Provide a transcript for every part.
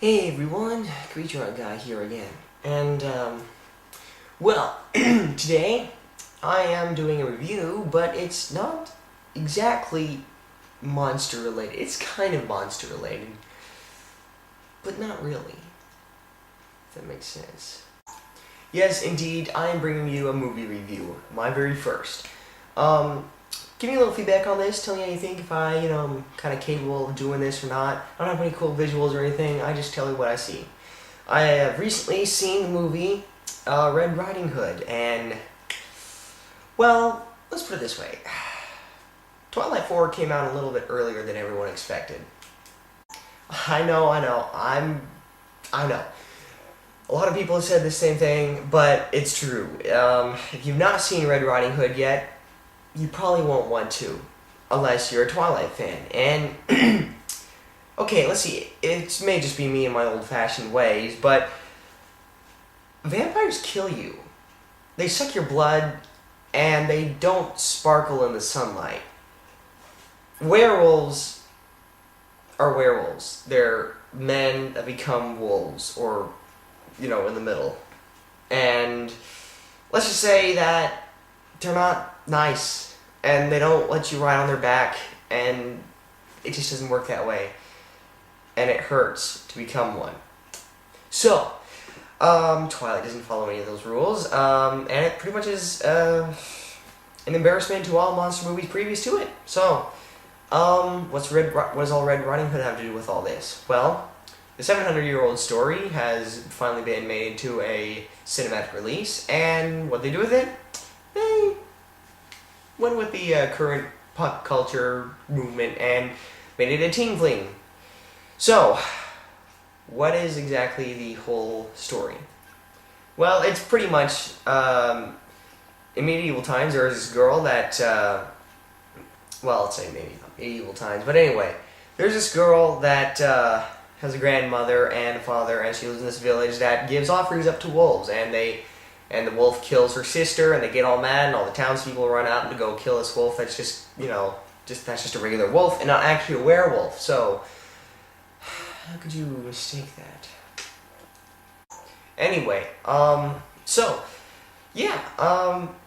Hey everyone, Creature Guy here again. And, well, today I am doing a review, but it's not exactly monster related. It's kind of monster related, but not really, if that makes sense. Yes, indeed, I am bringing you a movie review, my very first. Give me a little feedback on this, tell me how you think, if I'm kind of capable of doing this or not. I don't have any cool visuals or anything, I just tell you what I see. I have recently seen the movie Red Riding Hood, and, well, let's put it this way. Twilight 4 came out a little bit earlier than everyone expected. I know, I know. A lot of people have said the same thing, but it's true. If you've not seen Red Riding Hood yet, you probably won't want to, unless you're a Twilight fan. And, okay, let's see, it may just be me in my old-fashioned ways, but vampires kill you. They suck your blood, and they don't sparkle in the sunlight. Werewolves are werewolves. They're men that become wolves, or, in the middle. And let's just say that they're not nice, and they don't let you ride on their back, and it just doesn't work that way. And it hurts to become one. So, Twilight doesn't follow any of those rules, and it pretty much is an embarrassment to all monster movies previous to it. So, what does all Red Riding Hood have to do with all this? Well, the 700-year-old story has finally been made into a cinematic release, and what they do with it? They went with the current pop culture movement and made it a teen fling. So, what is exactly the whole story? Well, it's pretty much, in medieval times, there was this girl that, well, let's say maybe not medieval times, but anyway, there's this girl that has a grandmother and a father, and she lives in this village that gives offerings up to wolves, and the wolf kills her sister, and they get all mad, and all the townspeople run out to go kill this wolf that's just, that's just a regular wolf, and not actually a werewolf. So, how could you mistake that? Anyway,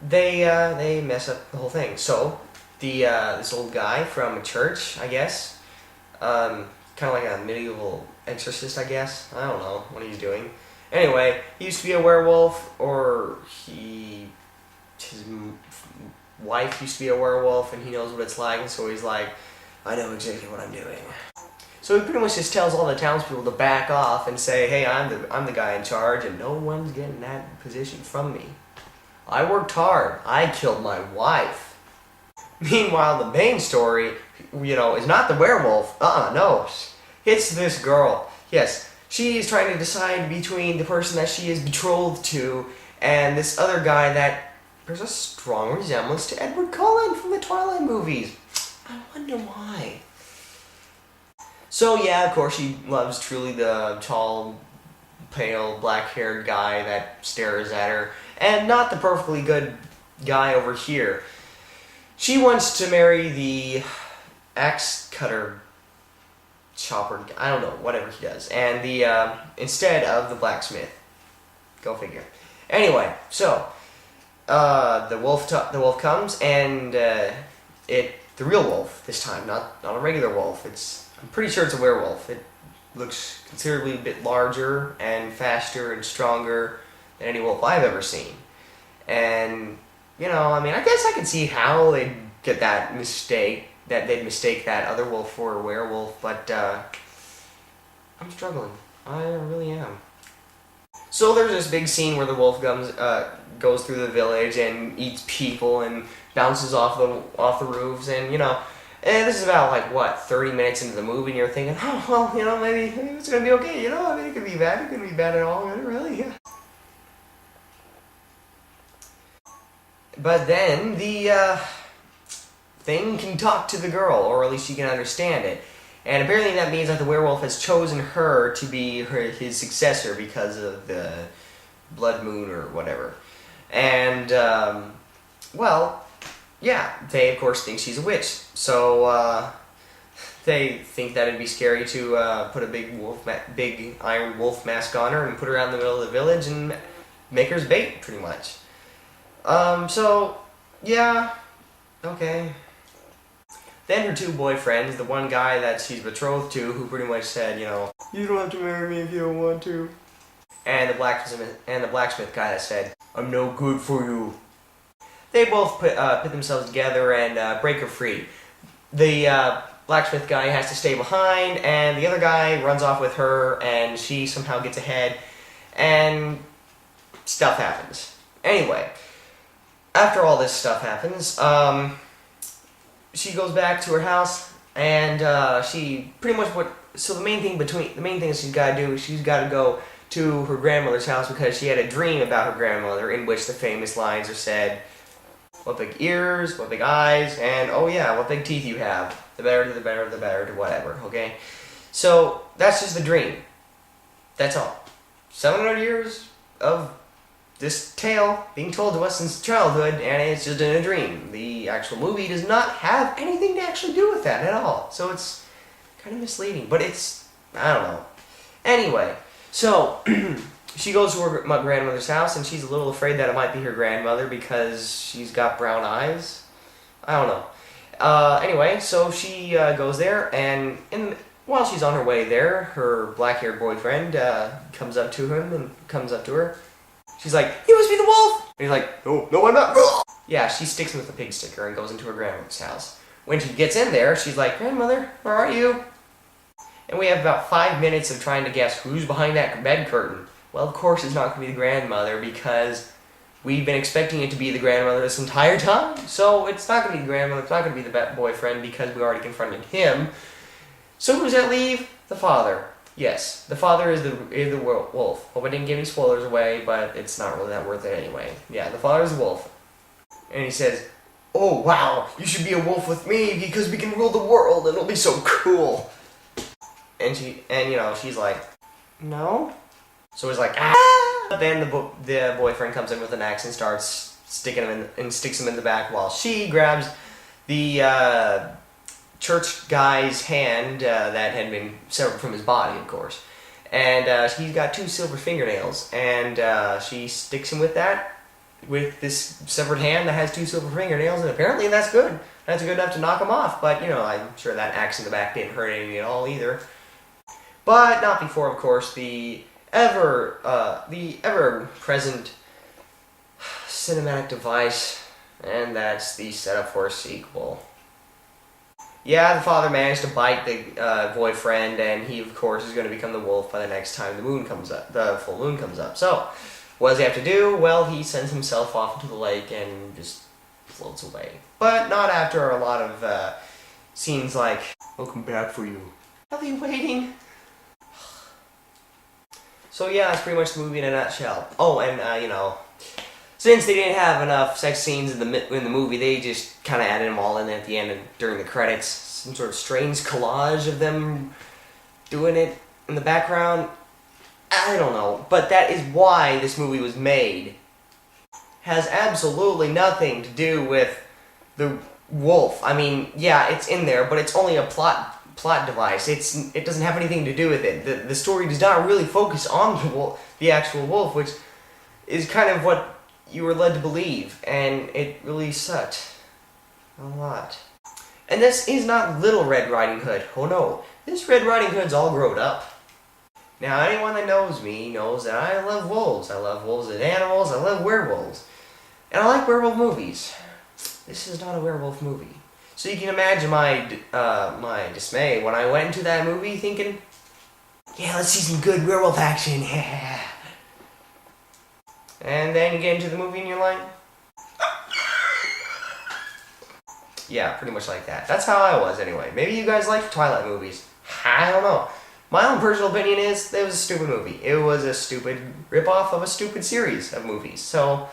they mess up the whole thing. So, this old guy from a church, I guess, kind of like a medieval exorcist, I guess. I don't know what he's doing. Anyway, he used to be a werewolf, or his wife used to be a werewolf, and he knows what it's like, and so he's like, I know exactly what I'm doing. So he pretty much just tells all the townspeople to back off and say, hey, I'm the guy in charge, and no one's getting that position from me. I worked hard. I killed my wife. Meanwhile, the main story, is not the werewolf. No. It's this girl. Yes. She is trying to decide between the person that she is betrothed to and this other guy that bears a strong resemblance to Edward Cullen from the Twilight movies. I wonder why. So yeah, of course she loves truly the tall, pale, black-haired guy that stares at her, and not the perfectly good guy over here. She wants to marry the axe cutter chopper, I don't know, whatever he does, and the instead of the blacksmith. Go figure. Anyway, so the wolf comes, and the real wolf this time, not a regular wolf. I'm pretty sure it's a werewolf. It looks considerably a bit larger and faster and stronger than any wolf I've ever seen. And I guess I can see how they'd get that mistake. That they'd mistake that other wolf for a werewolf, but I'm struggling. I really am. So there's this big scene where the wolf goes through the village and eats people and bounces off the roofs, and and this is about 30 minutes into the movie, and you're thinking, oh well, maybe it's gonna be okay, it could be bad, it couldn't be bad at all, really, yeah. But then the thing can talk to the girl, or at least she can understand it. And apparently that means that the werewolf has chosen her to be his successor because of the blood moon or whatever. And, well, yeah, they of course think she's a witch. So, They think that it'd be scary to put a big iron wolf mask on her and put her out in the middle of the village and make her as bait, pretty much. So, yeah, okay. Then her two boyfriends, the one guy that she's betrothed to, who pretty much said, you know, you don't have to marry me if you don't want to. And the blacksmith guy that said, I'm no good for you. They both put themselves together and break her free. The blacksmith guy has to stay behind, and the other guy runs off with her, and she somehow gets ahead, and stuff happens. Anyway, after all this stuff happens, she goes back to her house, and she pretty much so the main thing that she's got to do is she's got to go to her grandmother's house because she had a dream about her grandmother in which the famous lines are said, what big ears, what big eyes, and oh yeah, what big teeth you have. The better, the better, the better, to whatever, okay? So, that's just the dream. That's all. 700 years of this tale being told to us since childhood, and it's just in a dream. The actual movie does not have anything to actually do with that at all. So it's kind of misleading, but it's, I don't know. Anyway, so she goes to her grandmother's house, and she's a little afraid that it might be her grandmother because she's got brown eyes. I don't know. Anyway, so she goes there, and while she's on her way there, her black-haired boyfriend comes up to her. She's like, "You must be the wolf!" And he's like, No, I'm not. Yeah, she sticks him with a pig sticker and goes into her grandmother's house. When she gets in there, she's like, "Grandmother, where are you?" And we have about 5 minutes of trying to guess who's behind that bed curtain. Well, of course it's not going to be the grandmother because we've been expecting it to be the grandmother this entire time. So it's not going to be the grandmother, it's not going to be the boyfriend because we already confronted him. So who does that leave? The father. Yes, the father is the wolf. Hope I didn't give any spoilers away, but it's not really that worth it anyway. Yeah, the father is the wolf. And he says, "Oh wow, you should be a wolf with me because we can rule the world and it'll be so cool." And she's like, "No." So he's like, "Ah!" But then the boyfriend comes in with an axe and starts sticks him in the back while she grabs the church guy's hand that had been severed from his body, of course. And he's got 2 silver fingernails, and she sticks him with this severed hand that has 2 silver fingernails, and apparently that's good. That's good enough to knock him off, but, I'm sure that axe in the back didn't hurt any at all either. But not before, of course, the ever-present cinematic device, and that's the setup for a sequel. Yeah, the father managed to bite the boyfriend, and he, of course, is going to become the wolf by the next time the full moon comes up. So, what does he have to do? Well, he sends himself off into the lake and just floats away. But not after a lot of scenes like, "I'll come back for you. I'll be waiting." So yeah, that's pretty much the movie in a nutshell. Oh, and since they didn't have enough sex scenes in the movie, they just kind of added them all in at the end and during the credits. Some sort of strange collage of them doing it in the background. I don't know, but that is why this movie was made. Has absolutely nothing to do with the wolf. I mean, yeah, it's in there, but it's only a plot device. It doesn't have anything to do with it. The story does not really focus on the actual wolf, which is kind of what you were led to believe, and it really sucked a lot. And this is not Little Red Riding Hood. Oh no, this Red Riding Hood's all grown up. Now, anyone that knows me knows that I love wolves. I love wolves as animals. I love werewolves, and I like werewolf movies. This is not a werewolf movie. So you can imagine my dismay when I went into that movie thinking, yeah, let's see some good werewolf action, yeah. And then you get into the movie and you're like, yeah, pretty much like that. That's how I was anyway. Maybe you guys like Twilight movies. I don't know. My own personal opinion is it was a stupid movie. It was a stupid ripoff of a stupid series of movies. So,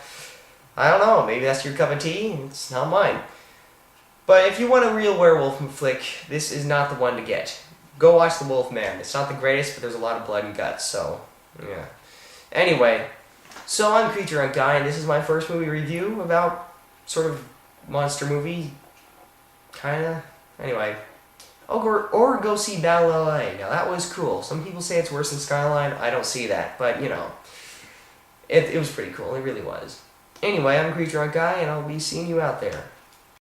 I don't know. Maybe that's your cup of tea. It's not mine. But if you want a real werewolf flick, this is not the one to get. Go watch The Wolf Man. It's not the greatest, but there's a lot of blood and guts, so, yeah. Anyway, so I'm Creature Hunt Guy, and this is my first movie review about sort of monster movie. Kinda. Anyway, Or go see Battle LA. Now that was cool. Some people say it's worse than Skyline. I don't see that, but you know, it was pretty cool. It really was. Anyway, I'm Creature Hunt Guy, and I'll be seeing you out there.